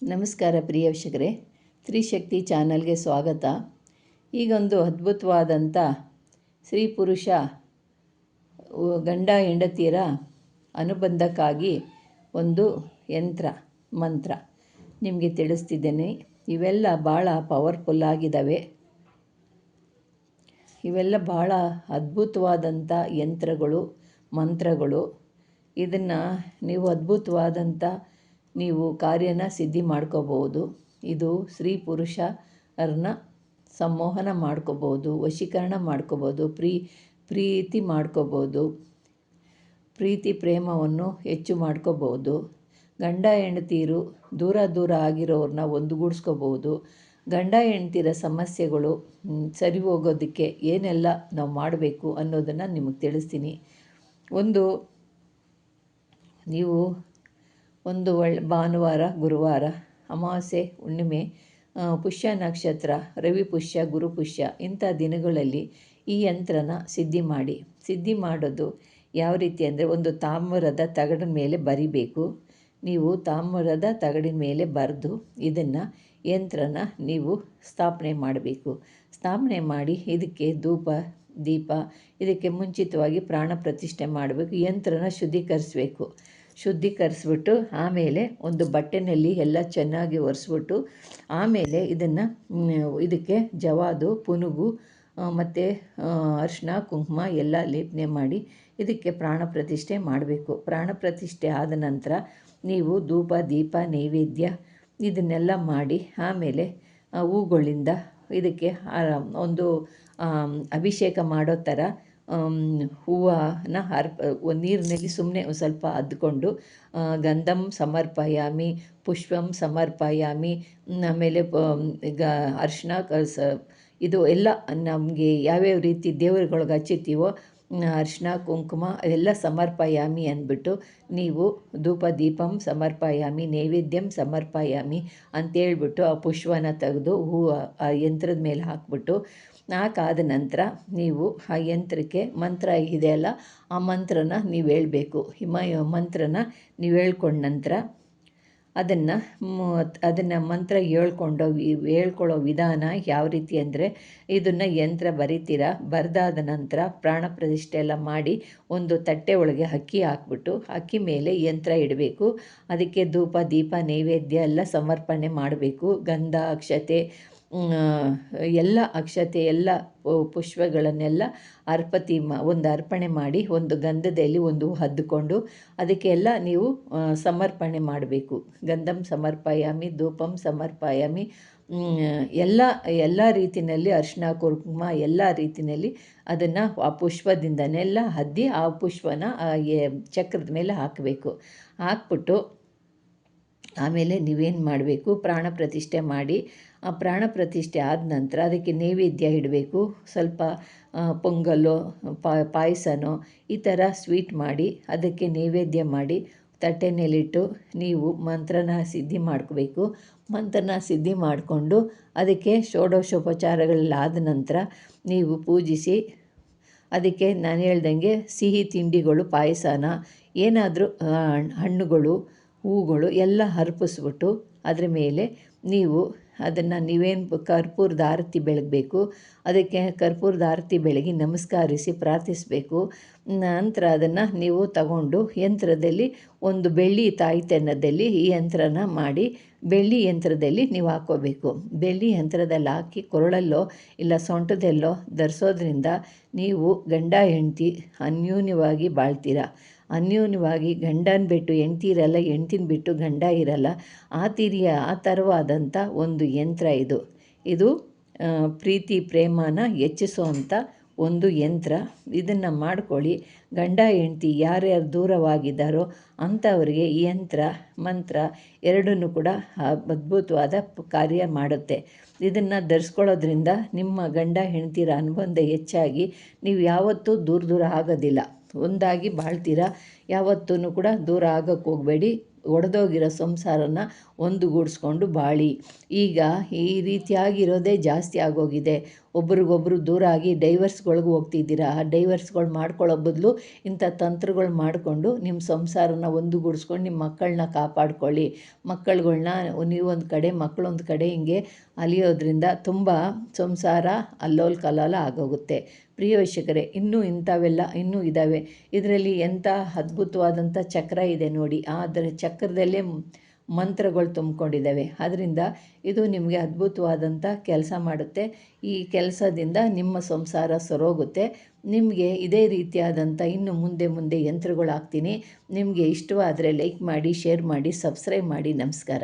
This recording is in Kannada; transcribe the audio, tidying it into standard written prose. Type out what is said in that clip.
ನಮಸ್ಕಾರ ಪ್ರಿಯ ವೀಕ್ಷಕರೇ, ತ್ರಿಶಕ್ತಿ ಚಾನಲ್ಗೆ ಸ್ವಾಗತ. ಈಗೊಂದು ಅದ್ಭುತವಾದಂಥ ಸ್ತ್ರೀ ಪುರುಷ ಗಂಡ ಹೆಂಡತಿಯರ ಅನುಬಂಧಕ್ಕಾಗಿ ಒಂದು ಯಂತ್ರ ಮಂತ್ರ ನಿಮಗೆ ತಿಳಿಸ್ತಿದ್ದೇನೆ. ಇವೆಲ್ಲ ಭಾಳ ಪವರ್ಫುಲ್ಲಾಗಿದ್ದಾವೆ. ಇವೆಲ್ಲ ಭಾಳ ಅದ್ಭುತವಾದಂಥ ಯಂತ್ರಗಳು, ಮಂತ್ರಗಳು. ಇದನ್ನು ನೀವು ಅದ್ಭುತವಾದಂಥ ನೀವು ಕಾರ್ಯನ ಸಿದ್ಧಿ ಮಾಡ್ಕೋಬೋದು. ಇದು ಸ್ತ್ರೀ ಪುರುಷರನ್ನ ಸಂಮೋಹನ ಮಾಡ್ಕೋಬೋದು, ವಶೀಕರಣ ಮಾಡ್ಕೋಬೋದು, ಪ್ರೀತಿ ಮಾಡ್ಕೋಬೋದು, ಪ್ರೀತಿ ಪ್ರೇಮವನ್ನು ಹೆಚ್ಚು ಮಾಡ್ಕೋಬೋದು. ಗಂಡ ಹೆಂಡತಿರು ದೂರ ಆಗಿರೋರನ್ನ ಒಂದುಗೂಡಿಸ್ಕೋಬೋದು. ಗಂಡ ಹೆಂಡತಿರ ಸಮಸ್ಯೆಗಳು ಸರಿ ಹೋಗೋದಕ್ಕೆ ಏನೆಲ್ಲ ನಾವು ಮಾಡಬೇಕು ಅನ್ನೋದನ್ನು ನಿಮಗೆ ತಿಳಿಸ್ತೀನಿ. ನೀವು ಒಂದು ಭಾನುವಾರ, ಗುರುವಾರ, ಅಮಾವಾಸ್ಯೆ, ಹುಣ್ಣಿಮೆ, ಪುಷ್ಯ ನಕ್ಷತ್ರ, ರವಿ ಪುಷ್ಯ, ಗುರು ಪುಷ್ಯ ಇಂಥ ದಿನಗಳಲ್ಲಿ ಈ ಯಂತ್ರನ ಸಿದ್ಧಿ ಮಾಡೋದು ಯಾವ ರೀತಿ ಅಂದರೆ, ಒಂದು ತಾಮ್ರದ ತಗಡಿನ ಮೇಲೆ ಬರಿಬೇಕು. ನೀವು ತಾಮ್ರದ ತಗಡಿನ ಮೇಲೆ ಬರೆದು ಇದನ್ನು ಯಂತ್ರನ ನೀವು ಸ್ಥಾಪನೆ ಮಾಡಬೇಕು. ಸ್ಥಾಪನೆ ಮಾಡಿ ಇದಕ್ಕೆ ಧೂಪ ದೀಪ, ಇದಕ್ಕೆ ಮುಂಚಿತವಾಗಿ ಪ್ರಾಣ ಪ್ರತಿಷ್ಠೆ ಮಾಡಬೇಕು. ಯಂತ್ರನ ಶುದ್ಧೀಕರಿಸ್ಬಿಟ್ಟು ಆಮೇಲೆ ಒಂದು ಬಟ್ಟೆನಲ್ಲಿ ಎಲ್ಲ ಚೆನ್ನಾಗಿ ಒರೆಸ್ಬಿಟ್ಟು ಆಮೇಲೆ ಇದಕ್ಕೆ ಜವಾದು, ಪುನುಗು ಮತ್ತು ಅರಿಶಿನ ಕುಂಕುಮ ಎಲ್ಲ ಲೇಪನೆ ಮಾಡಿ ಇದಕ್ಕೆ ಪ್ರಾಣ ಪ್ರತಿಷ್ಠೆ ಮಾಡಬೇಕು. ಪ್ರಾಣ ಪ್ರತಿಷ್ಠೆ ಆದ ನಂತರ ನೀವು ಧೂಪ ದೀಪ ನೈವೇದ್ಯ ಇದನ್ನೆಲ್ಲ ಮಾಡಿ ಆಮೇಲೆ ಹೂಗಳಿಂದ ಇದಕ್ಕೆ ಒಂದು ಅಭಿಷೇಕ ಮಾಡೋ ಥರ ಹೂವನ್ನ ನೀರಿನಲ್ಲಿ ಸುಮ್ಮನೆ ಸ್ವಲ್ಪ ಅದ್ಕೊಂಡು ಗಂಧಂ ಸಮರ್ಪಯಾಮಿ, ಪುಷ್ಪಂ ಸಮರ್ಪಯಾಮಿ, ಆಮೇಲೆ ಅರಿಶಿನ ಇದು ಎಲ್ಲ ನಮಗೆ ಯಾವ್ಯಾವ ರೀತಿ ದೇವರುಗಳಿಗೆ ಹಚ್ಚಿರ್ತೀವೋ ಅರಿಶಿನ ಕುಂಕುಮ ಎಲ್ಲ ಸಮರ್ಪಯಾಮಿ ಅಂದ್ಬಿಟ್ಟು ನೀವು ಧೂಪ ದೀಪಂ ಸಮರ್ಪಯಾಮಿ ನೈವೇದ್ಯಂ ಸಮರ್ಪಯಾಮಿ ಅಂತೇಳ್ಬಿಟ್ಟು ಆ ಪುಷ್ಪನ ತೆಗೆದು ಹೂವು ಆ ಯಂತ್ರದ ಮೇಲೆ ಹಾಕಾದ ನಂತರ ನೀವು ಆ ಯಂತ್ರಕ್ಕೆ ಮಂತ್ರ ಇದೆಯಲ್ಲ ಆ ಮಂತ್ರನ ನೀವು ಹೇಳಬೇಕು. ಮಂತ್ರನ ನೀವು ಹೇಳ್ಕೊಂಡ ನಂತರ ಅದನ್ನು ಮಂತ್ರ ಹೇಳ್ಕೊಳ್ಳೋ ವಿಧಾನ ಯಾವ ರೀತಿ ಅಂದರೆ, ಇದನ್ನು ಯಂತ್ರ ಬರೆದಾದ ನಂತರ ಪ್ರಾಣ ಪ್ರತಿಷ್ಠೆ ಎಲ್ಲ ಮಾಡಿ ಒಂದು ತಟ್ಟೆ ಒಳಗೆ ಅಕ್ಕಿ ಹಾಕ್ಬಿಟ್ಟು ಅಕ್ಕಿ ಮೇಲೆ ಯಂತ್ರ ಇಡಬೇಕು. ಅದಕ್ಕೆ ಧೂಪ ದೀಪ ನೈವೇದ್ಯ ಎಲ್ಲ ಸಮರ್ಪಣೆ ಮಾಡಬೇಕು. ಗಂಧ ಅಕ್ಷತೆ ಎಲ್ಲ ಪುಷ್ಪಗಳನ್ನೆಲ್ಲ ಅರ್ಪಣೆ ಮಾಡಿ ಒಂದು ಗಂಧದಲ್ಲಿ ಒಂದು ಹದ್ದುಕೊಂಡು ಅದಕ್ಕೆಲ್ಲ ನೀವು ಸಮರ್ಪಣೆ ಮಾಡಬೇಕು. ಗಂಧಂ ಸಮರ್ಪಯಾಮಿ, ಧೂಪಂ ಸಮರ್ಪಯಾಮಿ, ಎಲ್ಲ ರೀತಿಯಲ್ಲಿ ಅರಿಶಿನ ಕುಂಕುಮ ಎಲ್ಲ ರೀತಿಯಲ್ಲಿ ಅದನ್ನು ಆ ಪುಷ್ಪದಿಂದನೆಲ್ಲ ಹದ್ದಿ ಆ ಪುಷ್ಪನ ಚಕ್ರದ ಮೇಲೆ ಹಾಕ್ಬಿಟ್ಟು ಆಮೇಲೆ ನೀವೇನು ಮಾಡಬೇಕು, ಪ್ರಾಣ ಪ್ರತಿಷ್ಠೆ ಮಾಡಿ ಆ ಪ್ರಾಣ ಪ್ರತಿಷ್ಠೆ ಆದ ನಂತರ ಅದಕ್ಕೆ ನೈವೇದ್ಯ ಇಡಬೇಕು. ಸ್ವಲ್ಪ ಪೊಂಗಲ್ಲೋ ಪಾಯಸನೋ ಈ ಥರ ಸ್ವೀಟ್ ಮಾಡಿ ಅದಕ್ಕೆ ನೈವೇದ್ಯ ಮಾಡಿ ತಟ್ಟೆನಲ್ಲಿಟ್ಟು ನೀವು ಮಂತ್ರನ ಸಿದ್ಧಿ ಮಾಡ್ಕೋಬೇಕು. ಮಂತ್ರನ ಸಿದ್ಧಿ ಮಾಡಿಕೊಂಡು ಅದಕ್ಕೆ ಷೋಡಶೋಪಚಾರಗಳಾದ ನಂತರ ನೀವು ಪೂಜಿಸಿ ಅದಕ್ಕೆ ನಾನು ಹೇಳ್ದಂಗೆ ಸಿಹಿ ತಿಂಡಿಗಳು, ಪಾಯಸನ ಏನಾದರೂ ಹಣ್ಣುಗಳು, ಹೂಗಳು ಎಲ್ಲ ಅರ್ಪಿಸ್ಬಿಟ್ಟು ಅದ್ರ ಮೇಲೆ ನೀವೇನು ಕರ್ಪೂರದ ಆರತಿ ಬೆಳಗಬೇಕು. ಅದಕ್ಕೆ ಕರ್ಪೂರದ ಆರತಿ ಬೆಳಗಿ ನಮಸ್ಕರಿಸಿ ಪ್ರಾರ್ಥಿಸಬೇಕು. ನಂತರ ಅದನ್ನು ನೀವು ತಗೊಂಡು ಯಂತ್ರದಲ್ಲಿ ಒಂದು ಬೆಳ್ಳಿ ತಾಯಿತನದಲ್ಲಿ ಈ ಯಂತ್ರನ ಮಾಡಿ ಬೆಳ್ಳಿ ಯಂತ್ರದಲ್ಲಿ ನೀವು ಹಾಕ್ಕೋಬೇಕು. ಬೆಳ್ಳಿ ಯಂತ್ರದಲ್ಲಿ ಹಾಕಿ ಕೊರಳಲ್ಲೋ ಇಲ್ಲ ಸೊಂಟದಲ್ಲೋ ಧರಿಸೋದ್ರಿಂದ ನೀವು ಗಂಡ ಹೆಂಡತಿ ಅನ್ಯೋನ್ಯವಾಗಿ ಬಾಳ್ತೀರ. ಅನ್ಯೋನ್ಯವಾಗಿ ಗಂಡನ ಬಿಟ್ಟು ಹೆಂಡ್ತಿ ಇರಲ್ಲ, ಹೆಂಡ್ತಿನ ಬಿಟ್ಟು ಗಂಡ ಇರಲ್ಲ. ಆ ಥರವಾದಂಥ ಒಂದು ಯಂತ್ರ ಇದು ಪ್ರೀತಿ ಪ್ರೇಮನ ಹೆಚ್ಚಿಸುವಂಥ ಒಂದು ಯಂತ್ರ. ಇದನ್ನು ಮಾಡ್ಕೊಳ್ಳಿ. ಗಂಡ ಹೆಂಡ್ತಿ ಯಾರ್ಯಾರು ದೂರವಾಗಿದ್ದಾರೋ ಅಂಥವ್ರಿಗೆ ಈ ಯಂತ್ರ ಮಂತ್ರ ಎರಡನ್ನೂ ಕೂಡ ಅದ್ಭುತವಾದ ಕಾರ್ಯ ಮಾಡುತ್ತೆ. ಇದನ್ನು ಧರಿಸ್ಕೊಳ್ಳೋದ್ರಿಂದ ನಿಮ್ಮ ಗಂಡ ಹೆಂಡ್ತಿರ ಅನುಬಂಧ ಹೆಚ್ಚಾಗಿ ನೀವು ಯಾವತ್ತೂ ದೂರ ಆಗೋದಿಲ್ಲ, ಒಂದಾಗಿ ಬಾಳ್ತೀರ. ಯಾವತ್ತೂ ಕೂಡ ದೂರ ಆಗೋಕ್ಕೆ ಹೋಗಬೇಡಿ. ಒಡೆದೋಗಿರೋ ಸಂಸಾರನ ಒಂದುಗೂಡಿಸ್ಕೊಂಡು ಬಾಳಿ. ಈಗ ಈ ರೀತಿಯಾಗಿರೋದೇ ಜಾಸ್ತಿ ಆಗೋಗಿದೆ. ಒಬ್ರಿಗೊಬ್ರು ದೂರ ಆಗಿ ಡೈವರ್ಸ್ಗಳ್ಗೆ ಹೋಗ್ತಿದ್ದೀರಾ. ಆ ಡೈವರ್ಸ್ಗಳು ಮಾಡ್ಕೊಳ್ಳೋ ಬದಲು ಇಂಥ ತಂತ್ರಗಳು ಮಾಡಿಕೊಂಡು ನಿಮ್ಮ ಸಂಸಾರನ ಒಂದುಗೂಡಿಸ್ಕೊಂಡು ನಿಮ್ಮ ಮಕ್ಕಳನ್ನ ಕಾಪಾಡ್ಕೊಳ್ಳಿ. ಮಕ್ಕಳುಗಳ್ನ ನೀವೊಂದು ಕಡೆ ಮಕ್ಕಳೊಂದು ಕಡೆ ಹಿಂಗೆ ಅಲಿಯೋದ್ರಿಂದ ತುಂಬ ಸಂಸಾರ ಅಲ್ಲೋಲ ಕಲ್ಲೋಲ ಆಗೋಗುತ್ತೆ. ಪ್ರಿಯ ವೀಕ್ಷಕರೇ, ಇನ್ನೂ ಇದ್ದಾವೆ. ಇದರಲ್ಲಿ ಎಂಥ ಅದ್ಭುತವಾದಂಥ ಚಕ್ರ ಇದೆ ನೋಡಿ. ಅದರ ಚಕ್ರದಲ್ಲೇ ಮಂತ್ರಗಳು ತುಂಬಿಕೊಂಡಿದ್ದಾವೆ. ಅದರಿಂದ ಇದು ನಿಮಗೆ ಅದ್ಭುತವಾದಂಥ ಕೆಲಸ ಮಾಡುತ್ತೆ. ಈ ಕೆಲಸದಿಂದ ನಿಮ್ಮ ಸಂಸಾರ ಸರೋಗುತ್ತೆ. ನಿಮಗೆ ಇದೇ ರೀತಿಯಾದಂಥ ಇನ್ನು ಮುಂದೆ ಯಂತ್ರಗಳು ಹಾಕ್ತೀನಿ. ನಿಮಗೆ ಇಷ್ಟವಾದರೆ ಲೈಕ್ ಮಾಡಿ, ಶೇರ್ ಮಾಡಿ, ಸಬ್ಸ್ಕ್ರೈಬ್ ಮಾಡಿ. ನಮಸ್ಕಾರ.